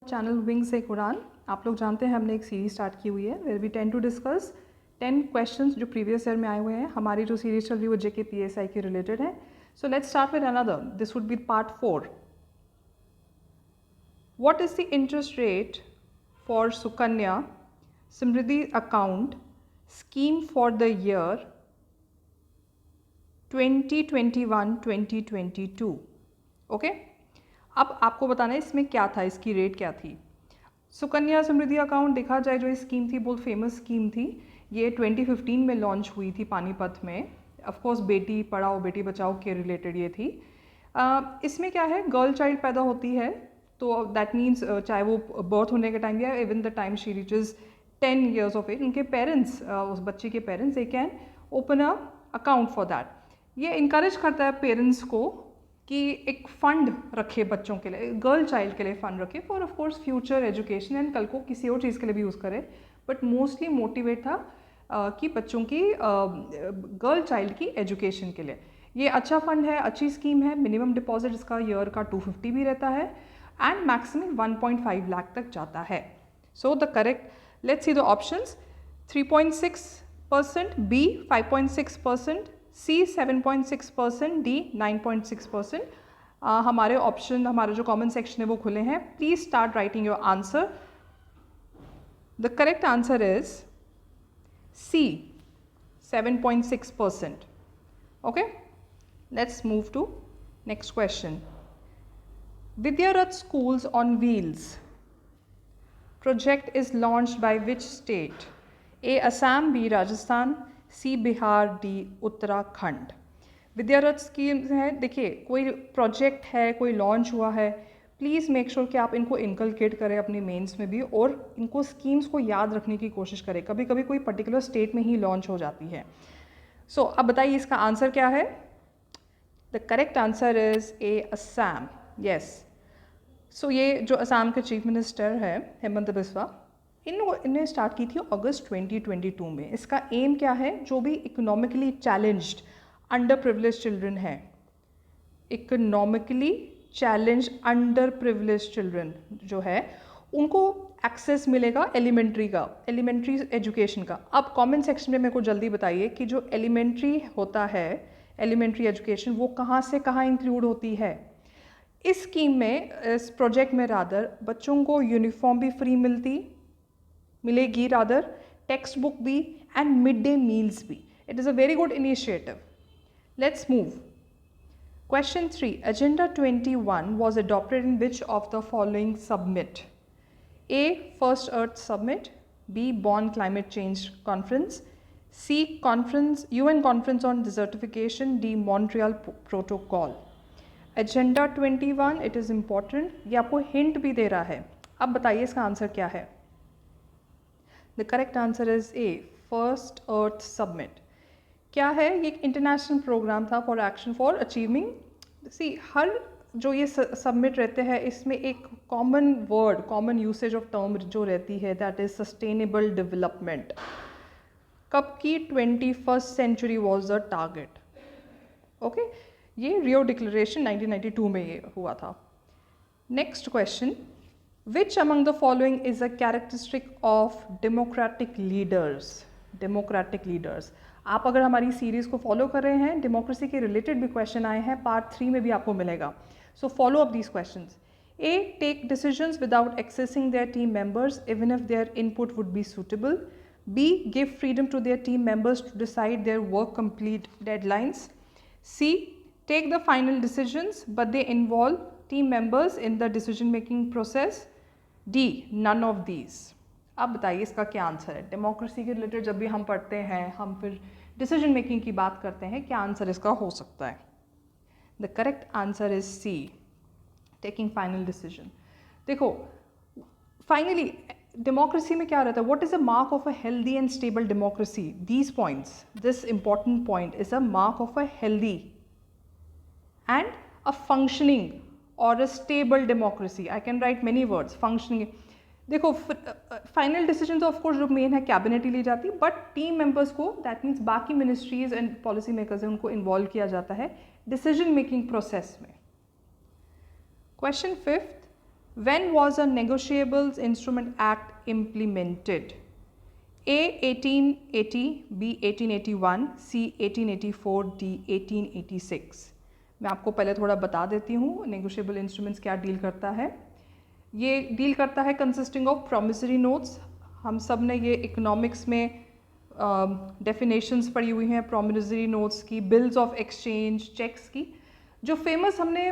Channel wings एक उड़ान। आप लोग जानते हैं हमने एक सीरीज स्टार्ट की हुई है where we tend to discuss 10 questions जो प्रीवियस ईयर में आए हुए हैं। हमारी जो सीरीज चल रही है वो जेके पीएसआई के रिलेटेड है। So let's start with another, this would be part 4। What is the interest rate for Sukanya Samriddhi account scheme for the year 2021-2022? Okay, अब आपको बताना है इसमें क्या था, इसकी रेट क्या थी। सुकन्या समृद्धि अकाउंट देखा जाए जो स्कीम थी बहुत फेमस स्कीम थी। ये 2015 में लॉन्च हुई थी पानीपत में। ऑफ कोर्स बेटी पढ़ाओ बेटी बचाओ के रिलेटेड ये थी। इसमें क्या है, गर्ल चाइल्ड पैदा होती है तो दैट मीन्स चाहे वो बर्थ होने के टाइम या even the time she reaches 10 years of age, उनके पेरेंट्स उस बच्चे के parents they can open a account for that. ये इनकरेज करता है पेरेंट्स को कि एक फ़ंड रखे बच्चों के लिए, गर्ल चाइल्ड के लिए फ़ंड रखे for of course future education and कल को किसी और चीज़ के लिए भी यूज़ करे। बट मोस्टली मोटिवेट था कि बच्चों की गर्ल चाइल्ड की एजुकेशन के लिए। ये अच्छा फंड है, अच्छी स्कीम है। मिनिमम डिपॉजिट इसका ईयर का 250 भी रहता है एंड मैक्सिमम 1.5 लाख तक जाता है। So the correct, let's see the options. 3.6%, B 5.6%, C 7.6%, D 9.6%। हमारे ऑप्शन, हमारा जो कमेंट सेक्शन है वो खुले हैं। Please start writing your answer. The correct answer is C 7.6%। Okay, let's move to next question. Vidyarath schools on wheels project is launched by which state? A Assam, B Rajasthan, C Bihar, D Uttarakhand. Vidyarath scheme है, देखिए कोई project है, कोई launch हुआ है, please make sure कि आप इनको इनकलकेट करें अपने मेंस में भी और इनको स्कीम्स को याद रखने की कोशिश करें। कभी कभी कोई पर्टिकुलर स्टेट में ही लॉन्च हो जाती है। सो अब बताइए इसका आंसर क्या है। The correct answer is A Assam. Yes, so ये जो असम के चीफ मिनिस्टर है हेमंत बिस्वा, इन्हें स्टार्ट की थी अगस्त 2022 में। इसका एम क्या है, जो भी economically challenged under privilege children है, economically challenge under privilege children जो है उनको एक्सेस मिलेगा एलिमेंट्री एजुकेशन का। अब कमेंट सेक्शन में मेरे को जल्दी बताइए कि जो एलिमेंट्री होता है, एलिमेंट्री एजुकेशन, वो कहाँ से कहाँ इंक्लूड होती है। इस स्कीम में, इस प्रोजेक्ट में रादर बच्चों को यूनिफॉर्म भी फ्री मिलेगी रादर, टेक्स्ट बुक भी एंड मिड डे मील्स भी। It is a very good initiative. Let's move. Question 3, agenda 21 was adopted in which of the following summit? A first earth summit, B Bonn climate change conference, C conference UN conference on desertification, D Montreal protocol. Agenda 21, it is important, ये आपको hint भी दे रहा है। अब बताइए इसका answer क्या है। The correct answer is A first earth submit. क्या है, ये एक इंटरनेशनल प्रोग्राम था फॉर एक्शन फॉर अचीविंग, सी हर जो ये सबमिट रहते हैं इसमें एक common word, common usage of term जो रहती है, दैट इज सस्टेनेबल डेवलपमेंट। कब की? 21st century was the target. Okay, ये रियो डिक्लेरेशन 1992 में ये हुआ था। Next question, which among the following is a characteristic of democratic leaders? Democratic leaders, आप अगर हमारी सीरीज को फॉलो कर रहे हैं, डेमोक्रेसी के रिलेटेड भी क्वेश्चन आए हैं, पार्ट 3 में भी आपको मिलेगा। So follow up these question. A, take decisions without accessing their team members even if their input would be suitable. B, give freedom to their team members to decide their work complete deadlines. C, take the final decisions but they involve team members in the decision making process. D, none of these. अब बताइए इसका क्या answer है। Democracy के related जब भी हम पढ़ते हैं, हम फिर डिसीजन मेकिंग की बात करते हैं, क्या आंसर इसका हो सकता है। The correct answer is C, taking final decision. देखो फाइनली डेमोक्रेसी में क्या रहता है, what is a mark of a healthy and stable democracy? These points, this important point is a mark of a healthy and a functioning or a stable democracy. I can write many words. Functioning, देखो final decision तो of course जो main है cabinet ही ली जाती है, but team members को, that means बाकी ministries and policy makers हैं, उनको इन्वॉल्व किया जाता है डिसीजन मेकिंग प्रोसेस में। Question 5, When was a Negotiables Instrument Act implemented? A 1880, B 1881, C 1884, D 1886। मैं आपको पहले थोड़ा बता देती हूँ नेगोशिएबल इंस्ट्रूमेंट्स क्या डील करता है। ये डील करता है कंसिस्टिंग ऑफ प्रॉमिसरी नोट्स। हम सब ने ये इकोनॉमिक्स में डेफिनेशंस पढ़ी हुई हैं प्रॉमिसरी नोट्स की, बिल्स ऑफ एक्सचेंज, चेक्स की। जो फेमस हमने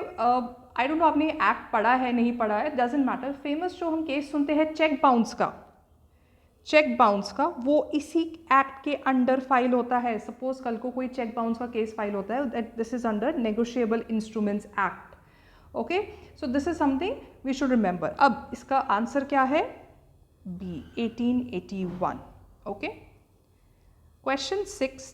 आई डोंट नो आपने एक्ट पढ़ा है नहीं पढ़ा है, डजेंट मैटर। फेमस जो हम केस सुनते हैं चेक बाउंस का, वो इसी एक्ट के अंडर फाइल होता है। सपोज कल को कोई चेक बाउंस का केस फाइल होता है, that this is under negotiable instruments act. Okay, so this is something we should remember. अब इसका आंसर क्या है? B 1881। Okay, question 6,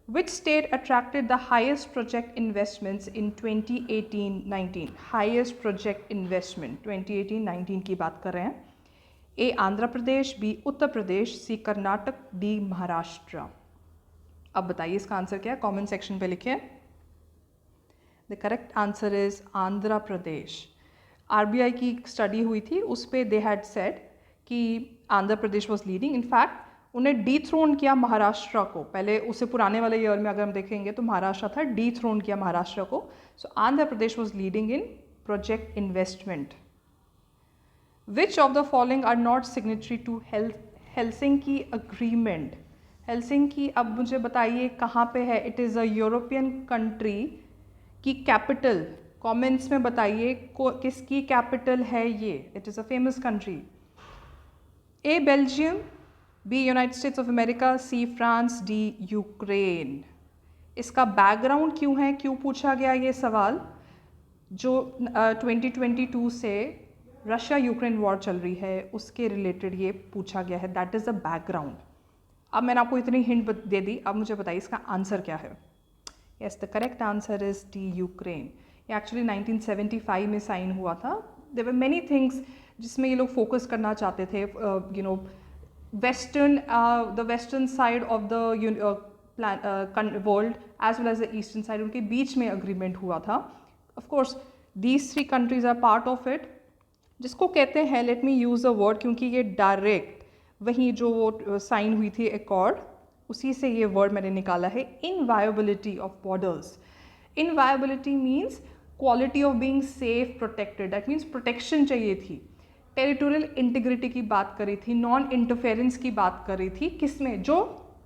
Which state attracted the highest project investments in 2018-19? Highest project investment 2018-19 की बात कर रहे हैं। ए आंध्र प्रदेश, बी उत्तर प्रदेश, सी Karnataka, D Maharashtra. अब बताइए इसका आंसर क्या है, कमेंट सेक्शन पे लिखिए। The correct answer is Andhra Pradesh. RBI की स्टडी हुई थी, उस पर दे हैड सेड कि Andhra Pradesh was leading. In fact उन्हें डीथ्रोन किया महाराष्ट्र को। पहले उसे पुराने वाले ईयर में अगर हम देखेंगे तो महाराष्ट्र था, डीथ्रोन किया महाराष्ट्र को। So Andhra Pradesh was leading in project investment. Which of the following are not signatory to Helsinki agreement? Helsinki, अब मुझे बताइए कहाँ पे है? It is a European country की कैपिटल। कमेंट्स में बताइए किसकी कैपिटल है ये। It is a famous country. A Belgium, B United States of America, C France, D Ukraine. इसका बैकग्राउंड क्यों है, क्यों पूछा गया ये सवाल? जो 2022 से रशिया यूक्रेन वॉर चल रही है उसके रिलेटेड ये पूछा गया है। That is the background. अब मैंने आपको इतनी हिंट दे दी, अब मुझे बताइए इसका आंसर क्या है। Yes, the correct answer is D Ukraine. ये एक्चुअली 1975 में साइन हुआ था। देयर वर मेनी थिंग्स जिसमें ये लोग फोकस करना चाहते थे। You know the western side of the world as well as the eastern side, उनके बीच में अग्रीमेंट हुआ था। Of course these 3 countries are part of it, जिसको कहते हैं, let me use a word क्योंकि ये डायरेक्ट वहीं जो वो साइन हुई थी एकॉर्ड, उसी से ये वर्ड मैंने निकाला है, inviolability of borders. Inviolability means quality of being safe protected, that means protection चाहिए थी। टेरिटोरियल इंटीग्रिटी की बात करी थी, नॉन इंटरफेरेंस की बात करी थी, किसमें? जो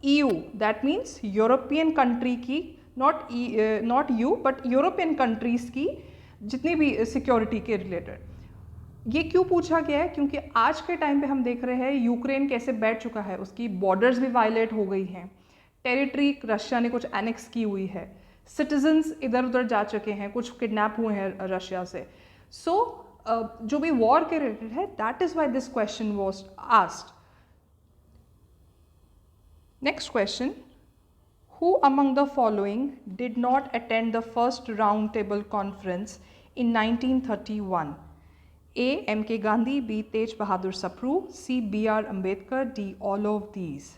EU, that means European country की, not you but European countries की जितनी भी सिक्योरिटी के रिलेटेड। ये क्यों पूछा गया है? क्योंकि आज के टाइम पे हम देख रहे हैं यूक्रेन कैसे बैठ चुका है, उसकी बॉर्डर्स भी वायलेट हो गई हैं, टेरिटरी रशिया ने कुछ एनेक्स की हुई है, सिटीजन्स इधर उधर जा चुके हैं, कुछ किडनैप हुए हैं रशिया से। सो जो भी वॉर के रिलेटेड है, that is why this question was asked. Next question, who among the following did not attend the first round table conference in 1931? A M K Gandhi, B Tej Bahadur Sapru, C B R Ambedkar, D all of these.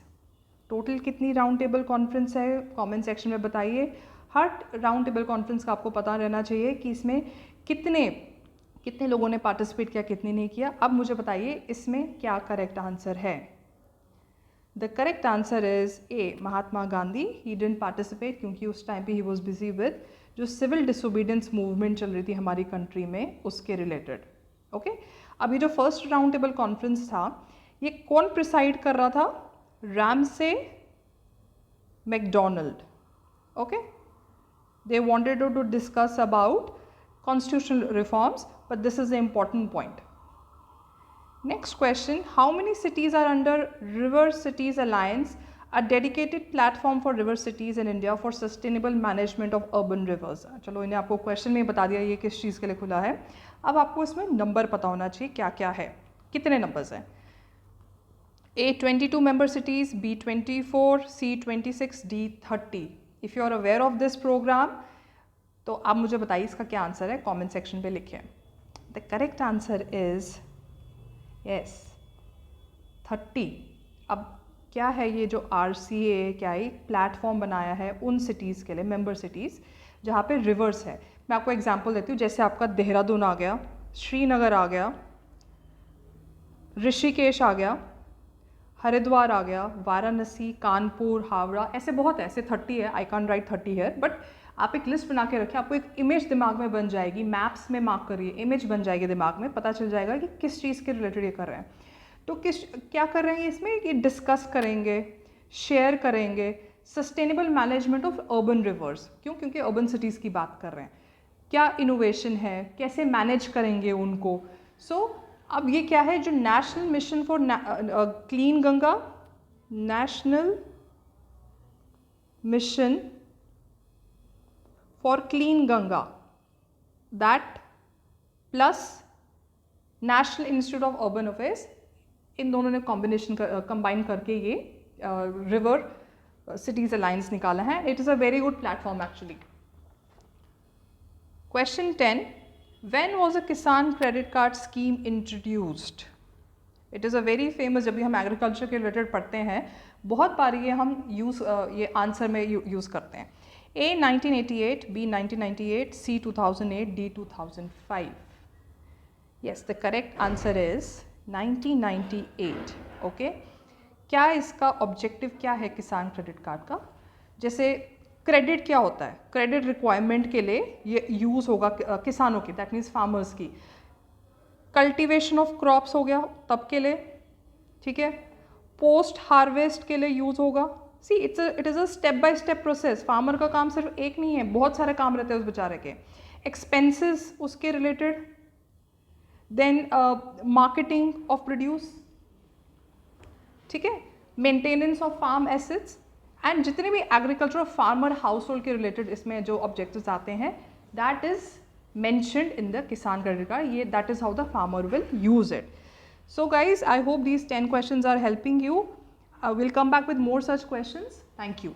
Total कितनी round table conference है, comment section में बताइए। हर round table conference का आपको पता रहना चाहिए कि इसमें कितने लोगों ने पार्टिसिपेट किया, कितने ने किया। अब मुझे बताइए इसमें क्या करेक्ट आंसर है। The correct answer is A Mahatma Gandhi. He didn't participate क्योंकि उस टाइम पे ही वॉज बिजी विद जो सिविल डिसोबीडियंस मूवमेंट चल रही थी हमारी कंट्री में, उसके रिलेटेड। ओके, अब ये जो फर्स्ट राउंड टेबल कॉन्फ्रेंस था, ये कौन प्रिसाइड कर रहा था? Ramsay MacDonald. Okay, they wanted to discuss about constitutional reforms, but this is the important point. Next question, how many cities are under river cities alliance, a dedicated platform for river cities in India for sustainable management of urban rivers? चलो, इन्हें आपको question में बता दिया ये किस चीज़ के लिए खुला है। अब आपको इसमें नंबर पता होना चाहिए क्या क्या है, कितने नंबर्स हैं। A 22 member cities, B 24, C 26, D 30। If you are aware of this programme तो आप मुझे बताइए इसका क्या आंसर है, कमेंट सेक्शन पे लिखिए। The correct answer is yes 30। अब क्या है ये जो RCA क्या एक प्लेटफॉर्म बनाया है उन सिटीज़ के लिए, मेंबर सिटीज़ जहाँ पे रिवर्स है। मैं आपको एग्जांपल देती हूँ, जैसे आपका देहरादून आ गया, श्रीनगर आ गया, ऋषिकेश आ गया, हरिद्वार आ गया, वाराणसी, कानपुर, हावड़ा, ऐसे बहुत है, ऐसे 30 है, आई कांट राइट 30 है, बट आप एक लिस्ट बना के रखें, आपको एक इमेज दिमाग में बन जाएगी, मैप्स में मार्क करिए, इमेज बन जाएगी दिमाग में, पता चल जाएगा कि किस चीज़ के रिलेटेड ये कर रहे हैं। तो क्या कर रहे हैं इसमें, ये डिस्कस करेंगे, शेयर करेंगे sustainable management of urban reverse. क्यों? क्योंकि अर्बन सिटीज़ की बात कर रहे हैं, क्या इनोवेशन है, कैसे मैनेज करेंगे उनको। अब ये क्या है, जो national mission for clean Ganga, national mission for clean Ganga, that plus national institute of urban affairs, इन दोनों ने कॉम्बिनेशन कंबाइन करके ये रिवर सिटीज अलायंस निकाला है। It is a very good platform actually. Question 10, when was a Kisan credit card scheme introduced? It is a very famous, जब भी हम एग्रीकल्चर के रिलेटेड पढ़ते हैं बहुत बार ये हम ये आंसर में यूज़ करते हैं। A 1988, B 1998, C 2008, D 2005. Yes, the correct answer is 1998. Okay? क्या इसका ऑब्जेक्टिव क्या है किसान क्रेडिट कार्ड का? जैसे क्रेडिट क्या होता है, क्रेडिट रिक्वायरमेंट के लिए ये यूज़ होगा किसानों की, दैट मीन्स फार्मर्स की। कल्टीवेशन ऑफ क्रॉप्स हो गया तब के लिए, ठीक है। पोस्ट हार्वेस्ट के लिए यूज़ होगा। See it is a step by step process. Farmer का काम सिर्फ एक नहीं है, बहुत सारे काम रहते हैं उस बेचारे के। एक्सपेंसेस उसके related, then marketing of produce, ठीक है, maintenance of farm assets, and जितने भी एग्रीकल्चर और फार्मर हाउस होल्ड के रिलेटेड इसमें जो ऑब्जेक्टिव्स आते हैं, that is mentioned in the Kisan credit card. ये that is how the farmer will use it. So guys, I hope these 10 questions are helping you. I will come back with more such questions. Thank you.